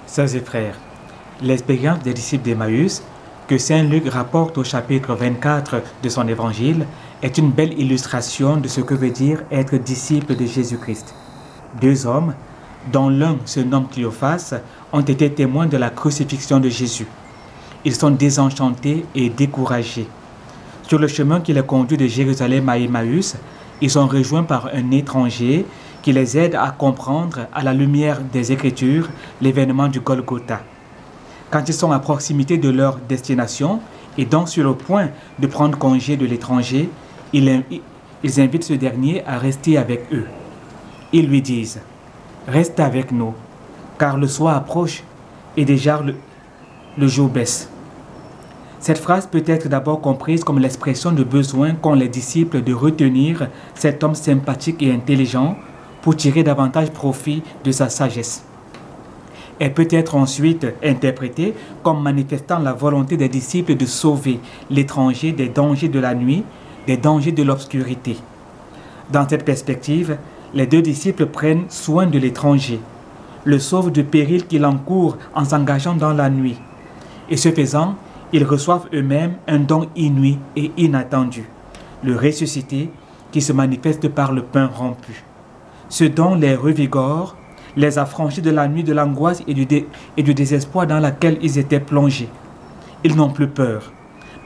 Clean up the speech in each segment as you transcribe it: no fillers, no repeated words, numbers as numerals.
Sœurs et frères, l'expérience des disciples d'Emmaüs, que saint Luc rapporte au chapitre 24 de son évangile, est une belle illustration de ce que veut dire être disciple de Jésus-Christ. Deux hommes, dont l'un se nomme Cléophas, ont été témoins de la crucifixion de Jésus. Ils sont désenchantés et découragés. Sur le chemin qui les conduit de Jérusalem à Emmaüs, ils sont rejoints par un étranger qui les aide à comprendre, à la lumière des Écritures, l'événement du Golgotha. Quand ils sont à proximité de leur destination et donc sur le point de prendre congé de l'étranger, ils invitent ce dernier à rester avec eux. Ils lui disent « Reste avec nous, car le soir approche et déjà le jour baisse. » Cette phrase peut être d'abord comprise comme l'expression de besoin qu'ont les disciples de retenir cet homme sympathique et intelligent pour tirer davantage profit de sa sagesse. Elle peut être ensuite interprétée comme manifestant la volonté des disciples de sauver l'étranger des dangers de la nuit, des dangers de l'obscurité. Dans cette perspective, les deux disciples prennent soin de l'étranger, le sauvent du péril qu'il encourt en s'engageant dans la nuit. Et ce faisant, ils reçoivent eux-mêmes un don inouï et inattendu, le ressuscité qui se manifeste par le pain rompu. Ce don les revigore, les affranchit de la nuit de l'angoisse et du désespoir dans laquelle ils étaient plongés. Ils n'ont plus peur.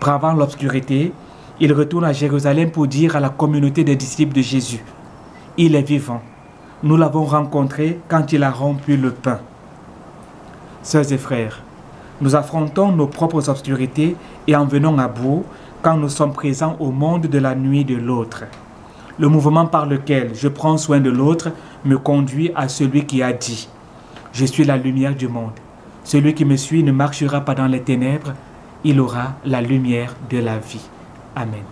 Bravant l'obscurité, ils retournent à Jérusalem pour dire à la communauté des disciples de Jésus « Il est vivant. Nous l'avons rencontré quand il a rompu le pain. » Sœurs et frères, nous affrontons nos propres obscurités et en venons à bout quand nous sommes présents au monde de la nuit de l'autre. Le mouvement par lequel je prends soin de l'autre me conduit à celui qui a dit « Je suis la lumière du monde. Celui qui me suit ne marchera pas dans les ténèbres, il aura la lumière de la vie. » Amen.